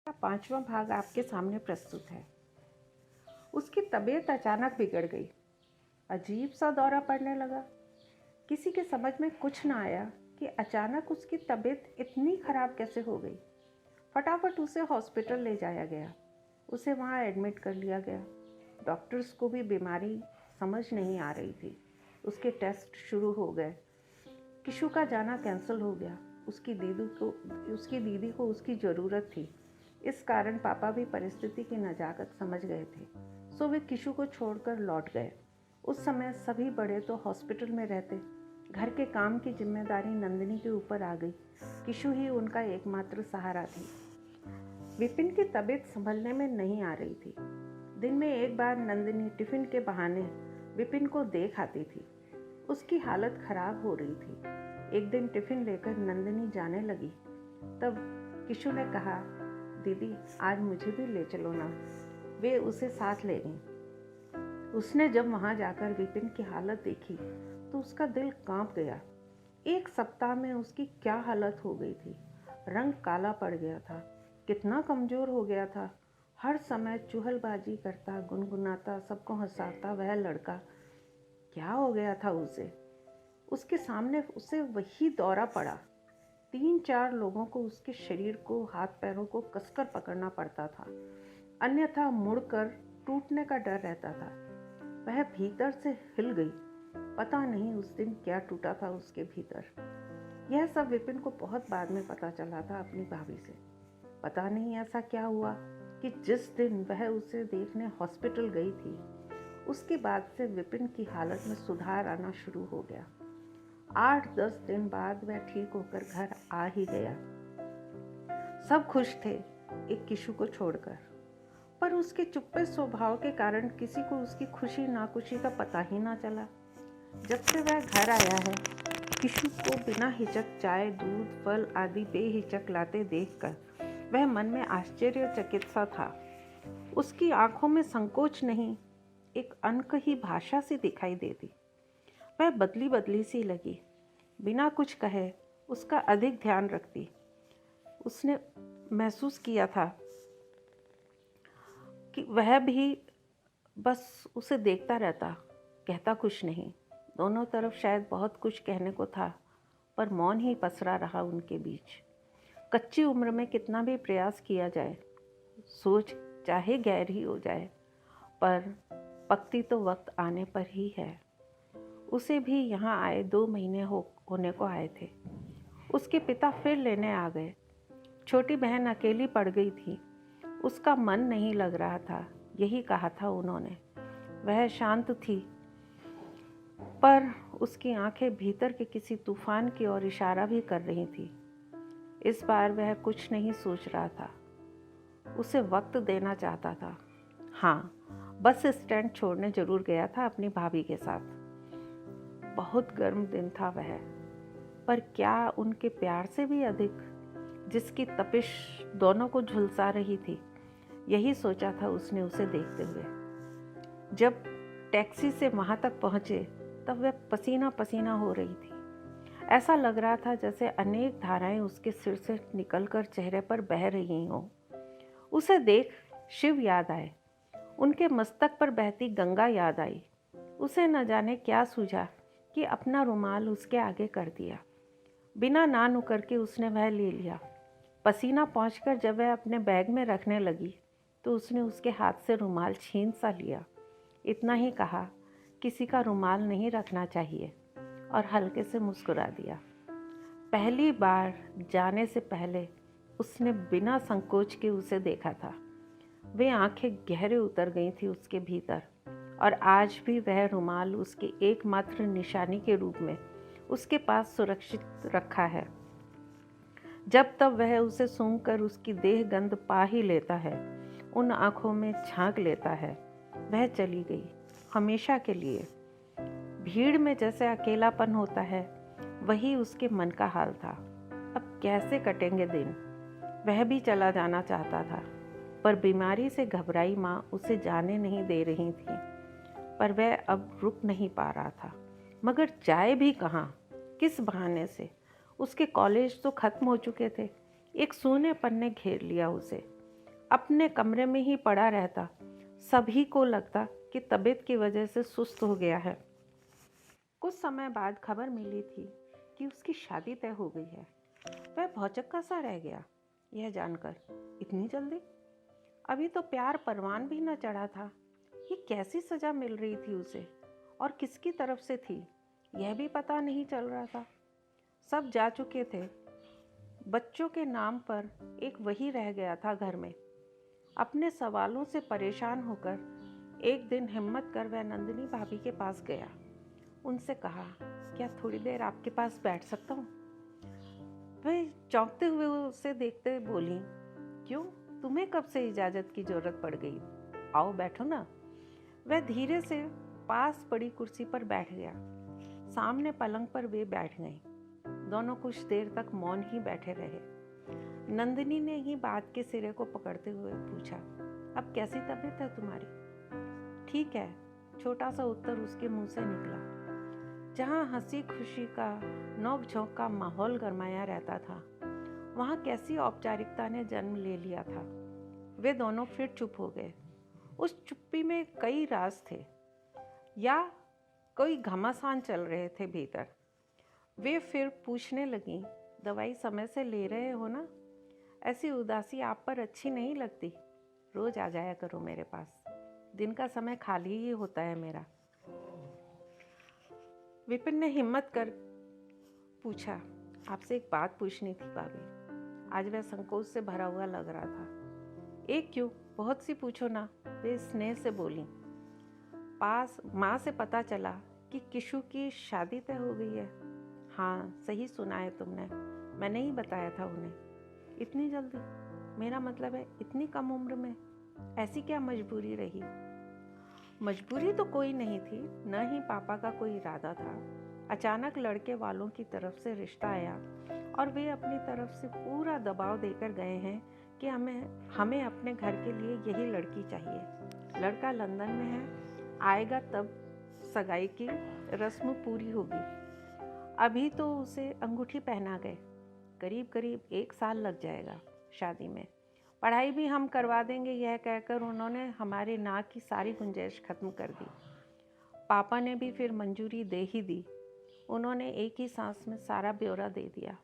का 5वां भाग आपके सामने प्रस्तुत है। उसकी तबीयत अचानक बिगड़ गई। अजीब सा दौरा पड़ने लगा। किसी के समझ में कुछ न आया कि अचानक उसकी तबीयत इतनी खराब कैसे हो गई। फटाफट उसे हॉस्पिटल ले जाया गया। उसे वहाँ एडमिट कर लिया गया। डॉक्टर्स को भी बीमारी समझ नहीं आ रही थी। उसके टेस्ट शुरू हो गए। किशु का जाना कैंसिल हो गया। उसकी दीदी को उसकी ज़रूरत थी। इस कारण पापा भी परिस्थिति की नज़ाकत समझ गए थे, सो वे किशु को छोड़कर लौट गए। उस समय सभी बड़े तो हॉस्पिटल में रहते। घर के काम की जिम्मेदारी नंदिनी के ऊपर आ गई। किशु ही उनका एकमात्र सहारा थी। विपिन की तबीयत संभलने में नहीं आ रही थी। दिन में एक बार नंदिनी टिफिन के बहाने विपिन को देख आती थी। उसकी हालत खराब हो रही थी। एक दिन टिफिन लेकर नंदिनी जाने लगी, तब किशु ने कहा, दीदी आज मुझे भी ले चलो ना। वे उसे साथ ले गईं। उसने जब वहाँ जाकर विपिन की हालत देखी तो उसका दिल कांप गया। एक सप्ताह में उसकी क्या हालत हो गई थी। रंग काला पड़ गया था। कितना कमज़ोर हो गया था। हर समय चुहलबाजी करता, गुनगुनाता, सबको हंसाता वह लड़का, क्या हो गया था उसे। उसके सामने उसे वही दौरा पड़ा। 3-4 लोगों को उसके शरीर को, हाथ पैरों को कसकर पकड़ना पड़ता था, अन्यथा मुड़कर टूटने का डर रहता था। वह भीतर से हिल गई। पता नहीं उस दिन क्या टूटा था उसके भीतर। यह सब विपिन को बहुत बाद में पता चला था अपनी भाभी से। पता नहीं ऐसा क्या हुआ कि जिस दिन वह उसे देखने हॉस्पिटल गई थी, उसके बाद से विपिन की हालत में सुधार आना शुरू हो गया। 8-10 दिन बाद वह ठीक होकर घर आ ही गया। सब खुश थे, एक किशु को छोड़कर। पर उसके चुप्पे स्वभाव के कारण किसी को उसकी खुशी नाखुशी का पता ही ना चला। जब से वह घर आया है, किशु को बिना हिचक चाय, दूध, फल आदि बेहिचक लाते देखकर वह मन में आश्चर्यचकित सा था। उसकी आंखों में संकोच नहीं, एक अनकही भाषा सी दिखाई देती। वह बदली बदली सी लगी। बिना कुछ कहे उसका अधिक ध्यान रखती। उसने महसूस किया था कि वह भी बस उसे देखता रहता, कहता कुछ नहीं। दोनों तरफ शायद बहुत कुछ कहने को था, पर मौन ही पसरा रहा उनके बीच। कच्ची उम्र में कितना भी प्रयास किया जाए, सोच चाहे गहरी हो जाए, पर पकती तो वक्त आने पर ही है। उसे भी यहाँ आए 2 महीने होने को आए थे। उसके पिता फिर लेने आ गए। छोटी बहन अकेली पड़ गई थी। उसका मन नहीं लग रहा था, यही कहा था उन्होंने। वह शांत थी, पर उसकी आंखें भीतर के किसी तूफान की ओर इशारा भी कर रही थी। इस बार वह कुछ नहीं सोच रहा था। उसे वक्त देना चाहता था। हाँ, बस स्टैंड छोड़ने जरूर गया था अपनी भाभी के साथ। बहुत गर्म दिन था वह, पर क्या उनके प्यार से भी अधिक, जिसकी तपिश दोनों को झुलसा रही थी। यही सोचा था उसने उसे देखते हुए। जब टैक्सी से वहाँ तक पहुँचे तब वह पसीना पसीना हो रही थी। ऐसा लग रहा था जैसे अनेक धाराएं उसके सिर से निकलकर चेहरे पर बह रही हों। उसे देख शिव याद आए। उनके मस्तक पर बहती गंगा याद आई। उसे न जाने क्या सूझा कि अपना रुमाल उसके आगे कर दिया। बिना ना नुकर के उसने वह ले लिया। पसीना पहुंचकर जब वह अपने बैग में रखने लगी तो उसने उसके हाथ से रुमाल छीन सा लिया। इतना ही कहा, किसी का रुमाल नहीं रखना चाहिए, और हल्के से मुस्कुरा दिया। पहली बार जाने से पहले उसने बिना संकोच के उसे देखा था। वे आंखें गहरे उतर गई थी उसके भीतर, और आज भी वह रुमाल उसकी एकमात्र निशानी के रूप में उसके पास सुरक्षित रखा है। जब तब वह उसे सूंघकर उसकी देह गंध पा ही लेता है, उन आँखों में झांक लेता है। वह चली गई, हमेशा के लिए। भीड़ में जैसे अकेलापन होता है, वही उसके मन का हाल था। अब कैसे कटेंगे दिन। वह भी चला जाना चाहता था, पर बीमारी से घबराई माँ उसे जाने नहीं दे रही थी। पर वह अब रुक नहीं पा रहा था। मगर जाए भी कहाँ, किस बहाने से। उसके कॉलेज तो खत्म हो चुके थे। एक सूनेपन ने घेर लिया उसे। अपने कमरे में ही पड़ा रहता। सभी को लगता कि तबीयत की वजह से सुस्त हो गया है। कुछ समय बाद खबर मिली थी कि उसकी शादी तय हो गई है। वह भौचक्का सा रह गया यह जानकर। इतनी जल्दी? अभी तो प्यार परवान भी न चढ़ा था। ये कैसी सजा मिल रही थी उसे और किसकी तरफ से थी यह भी पता नहीं चल रहा था। सब जा चुके थे। बच्चों के नाम पर एक वही रह गया था घर में। अपने सवालों से परेशान होकर एक दिन हिम्मत कर वह नंदिनी भाभी के पास गया। उनसे कहा, क्या थोड़ी देर आपके पास बैठ सकता हूँ? वह चौंकते हुए उसे देखते बोली, क्यों, तुम्हें कब से इजाज़त की ज़रूरत पड़ गई? आओ बैठो ना। वह धीरे से पास पड़ी कुर्सी पर बैठ गया। सामने पलंग पर वे बैठ गईं। दोनों कुछ देर तक मौन ही बैठे रहे। नंदिनी ने ही बात के सिरे को पकड़ते हुए पूछा, अब कैसी तबीयत है तुम्हारी? ठीक है, छोटा सा उत्तर उसके मुंह से निकला। जहाँ हंसी खुशी का नोक झोंक का माहौल गरमाया रहता था, वहाँ कैसी औपचारिकता ने जन्म ले लिया था। वे दोनों फिर चुप हो गए। उस चुप्पी में कई राज थे या कोई घमासान चल रहे थे भीतर। वे फिर पूछने लगी, दवाई समय से ले रहे हो ना? ऐसी उदासी आप पर अच्छी नहीं लगती। रोज आ जाया करो मेरे पास, दिन का समय खाली ही होता है मेरा। विपिन ने हिम्मत कर पूछा, आपसे एक बात पूछनी थी भाभी। आज वह संकोच से भरा हुआ लग रहा था। एक क्यों, बहुत सी पूछो ना, वे स्नेह से बोली। पास माँ से पता चला कि किशु की शादी तय हो गई है। हाँ, सही सुना है तुमने, मैंने ही बताया था उन्हें। इतनी जल्दी? मेरा मतलब है इतनी कम उम्र में। ऐसी क्या मजबूरी रही? मजबूरी तो कोई नहीं थी, न ही पापा का कोई इरादा था। अचानक लड़के वालों की तरफ से रिश्ता आया और वे अपनी तरफ से पूरा दबाव देकर गए हैं कि हमें अपने घर के लिए यही लड़की चाहिए। लड़का लंदन में है, आएगा तब सगाई की रस्म पूरी होगी। अभी तो उसे अंगूठी पहना गए, करीब करीब 1 साल लग जाएगा शादी में। पढ़ाई भी हम करवा देंगे यह कहकर उन्होंने हमारे नाक की सारी गुंजाइश खत्म कर दी। पापा ने भी फिर मंजूरी दे ही दी। उन्होंने एक ही सांस में सारा ब्यौरा दे दिया।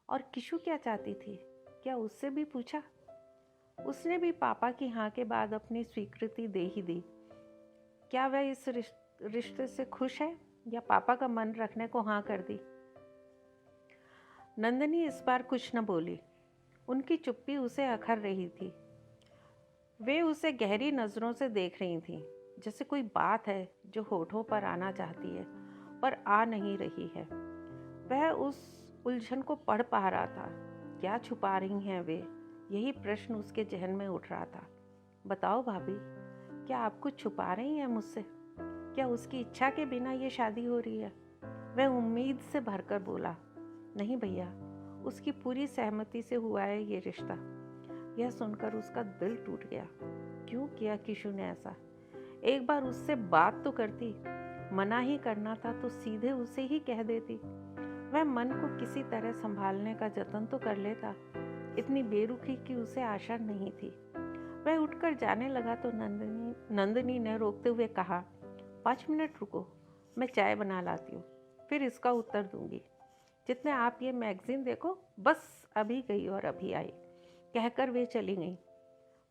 और किशु क्या चाहती थी, क्या उससे भी पूछा? उसने भी पापा की हाँ के बाद अपनी स्वीकृति दे ही दी। क्या वह इस रिश्ते से खुश है या पापा का मन रखने को हाँ कर दी? नंदिनी इस बार कुछ न बोली। उनकी चुप्पी उसे अखर रही थी। वे उसे गहरी नज़रों से देख रही थीं, जैसे कोई बात है जो होठों पर आना चाहती है पर आ नहीं रही है। वह उस उलझन को पढ़ पा रहा था। क्या छुपा रही हैं वे, यही प्रश्न उसके जहन में उठ रहा था। बताओ भाभी, क्या आप कुछ छुपा रही हैं मुझसे? क्या उसकी इच्छा के बिना ये शादी हो रही है? वह उम्मीद से भरकर बोला, नहीं भैया, उसकी पूरी सहमति से हुआ है ये रिश्ता। यह सुनकर उसका दिल टूट गया। क्यों किया किशु ने ऐसा? एक बार उससे बात तो करती। मना ही करना था तो सीधे उसे ही कह देती। वह मन को किसी तरह संभालने का जतन तो कर लेता। इतनी बेरुखी की उसे आशा नहीं थी। वह उठकर जाने लगा तो नंदिनी ने रोकते हुए कहा, 5 मिनट रुको, मैं चाय बना लाती हूँ, फिर इसका उत्तर दूंगी। जितने आप ये मैगजीन देखो, बस अभी गई और अभी आई, कहकर वे चली गईं।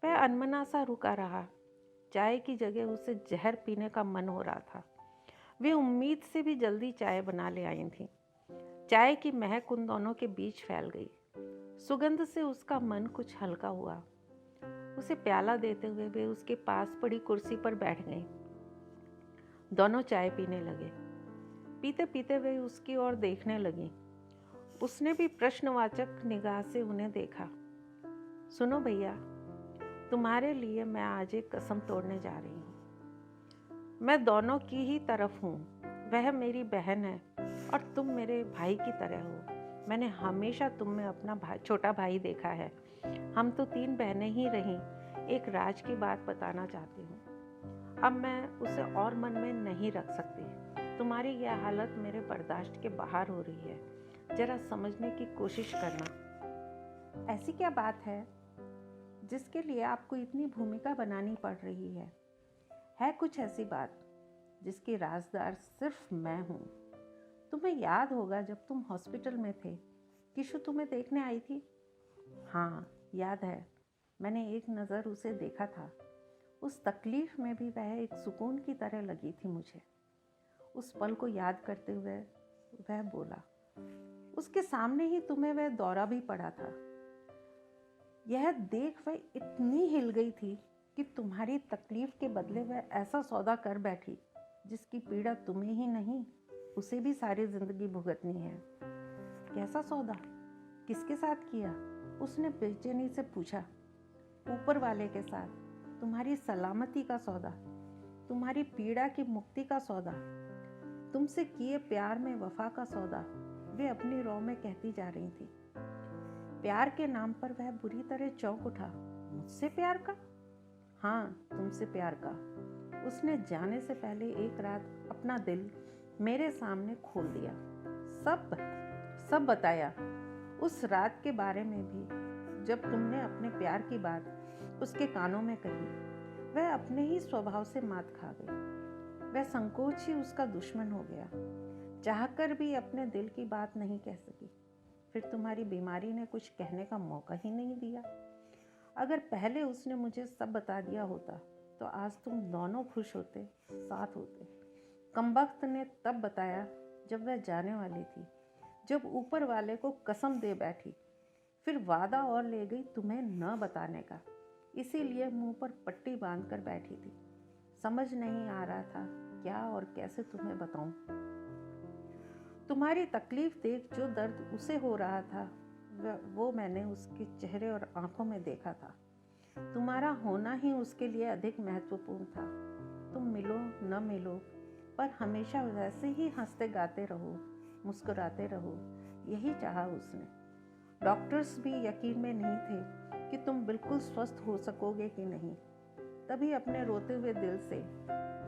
वह अनमना सा रुका रहा। चाय की जगह उसे जहर पीने का मन हो रहा था। वे उम्मीद से भी जल्दी चाय बना ले आई थीं। चाय की महक उन दोनों के बीच फैल गई। सुगंध से उसका मन कुछ हल्का हुआ। उसे प्याला देते हुए वे उसके पास पड़ी कुर्सी पर बैठ गईं। दोनों चाय पीने लगे। पीते पीते वे उसकी ओर देखने लगी। उसने भी प्रश्नवाचक निगाह से उन्हें देखा। सुनो भैया, तुम्हारे लिए मैं आज एक कसम तोड़ने जा रही हूँ। मैं दोनों की ही तरफ हूँ। वह मेरी बहन है और तुम मेरे भाई की तरह हो। मैंने हमेशा तुम में अपना छोटा भाई देखा है। हम तो 3 बहनें ही रहीं। एक राज की बात बताना चाहती हूँ। अब मैं उसे और मन में नहीं रख सकती। तुम्हारी यह हालत मेरे बर्दाश्त के बाहर हो रही है। जरा समझने की कोशिश करना। ऐसी क्या बात है जिसके लिए आपको इतनी भूमिका बनानी पड़ रही है कुछ ऐसी बात जिसकी राजदार सिर्फ मैं हूँ। तुम्हें याद होगा जब तुम हॉस्पिटल में थे, किशु तुम्हें देखने आई थी। हाँ याद है, मैंने एक नज़र उसे देखा था। उस तकलीफ में भी वह एक सुकून की तरह लगी थी मुझे। उस पल को याद करते हुए वह बोला, उसके सामने ही तुम्हें वह दौरा भी पड़ा था। यह देख वह इतनी हिल गई थी कि तुम्हारी तकलीफ के बदले वह ऐसा सौदा कर बैठी जिसकी पीड़ा तुम्हें ही नहीं, उसे भी सारी जिंदगी भुगतनी है। कैसा सौदा? किसके साथ किया? उसने बेचैनी से पूछा। ऊपर वाले के साथ। तुम्हारी सलामती का सौदा, तुम्हारी पीड़ा की मुक्ति का सौदा, तुमसे किए प्यार में वफा का सौदा। वे अपनी रौ में कहती जा रही थी। प्यार के नाम पर वह बुरी तरह चौंक उठा। मुझसे प्यार का? हाँ, तुमसे प्यार का। उसने जाने से पहले एक रात अपना दिल मेरे सामने खोल दिया। सब बताया। उस रात के बारे में भी, जब तुमने अपने प्यार की बात उसके कानों में कही, वह अपने ही स्वभाव से मात खा गई। वह संकोच ही उसका दुश्मन हो गया। चाहकर भी अपने दिल की बात नहीं कह सकी। फिर तुम्हारी बीमारी ने कुछ कहने का मौका ही नहीं दिया। अगर पहले उसने मुझे सब बता दिया होता तो आज तुम दोनों खुश होते, साथ होते। कमबख्त ने तब बताया जब वह जाने वाली थी, जब ऊपर वाले को कसम दे बैठी, फिर वादा और ले गई तुम्हें न बताने का। इसीलिए मुंह पर पट्टी बांधकर बैठी थी। समझ नहीं आ रहा था क्या और कैसे तुम्हें बताऊं। तुम्हारी तकलीफ देख जो दर्द उसे हो रहा था वो मैंने उसके चेहरे और आंखों में देखा था। तुम्हारा होना ही उसके लिए अधिक महत्वपूर्ण था। तुम मिलो न मिलो, पर हमेशा वैसे ही हंसते गाते रहो, मुस्कुराते रहो, यही चाहा उसने। डॉक्टर्स भी यकीन में नहीं थे कि तुम बिल्कुल स्वस्थ हो सकोगे कि नहीं। तभी अपने रोते हुए दिल से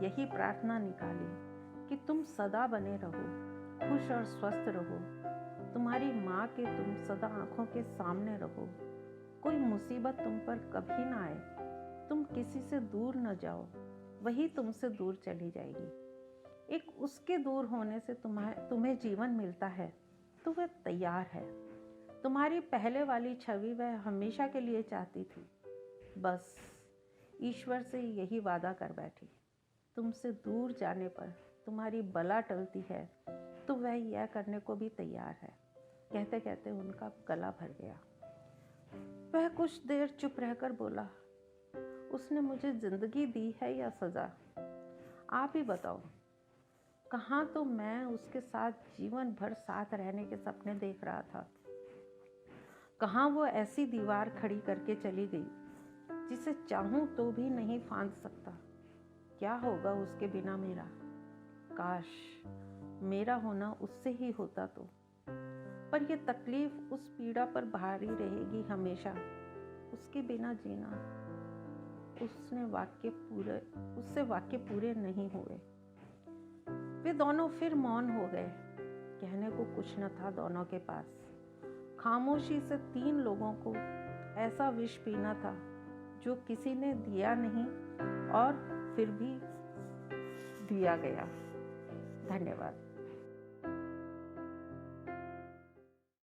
यही प्रार्थना निकाली कि तुम सदा बने रहो, खुश और स्वस्थ रहो। तुम्हारी माँ के तुम सदा आंखों के सामने रहो। कोई मुसीबत तुम पर कभी ना आए। तुम किसी से दूर न जाओ, वही तुमसे दूर चली जाएगी। एक उसके दूर होने से तुम्हें जीवन मिलता है तो वह तैयार है। तुम्हारी पहले वाली छवि वह हमेशा के लिए चाहती थी। बस ईश्वर से यही वादा कर बैठी। तुमसे दूर जाने पर तुम्हारी बला टलती है तो वह यह करने को भी तैयार है। कहते कहते उनका गला भर गया। वह कुछ देर चुप रहकर बोला, उसने मुझे जिंदगी दी है या सजा? आप ही बताओ। कहाँ तो मैं उसके साथ जीवन भर साथ रहने के सपने देख रहा था, कहाँ वो ऐसी दीवार खड़ी करके चली गई जिसे चाहूं तो भी नहीं फांद सकता। क्या होगा उसके बिना मेरा? काश मेरा होना उससे ही होता तो। पर यह तकलीफ उस पीड़ा पर भारी रहेगी हमेशा। उसके बिना जीना। उससे वाक्य पूरे नहीं हुए। वे दोनों फिर मौन हो गए। कहने को कुछ न था दोनों के पास। खामोशी से 3 लोगों को ऐसा विष पीना था जो किसी ने दिया नहीं और फिर भी दिया गया। धन्यवाद।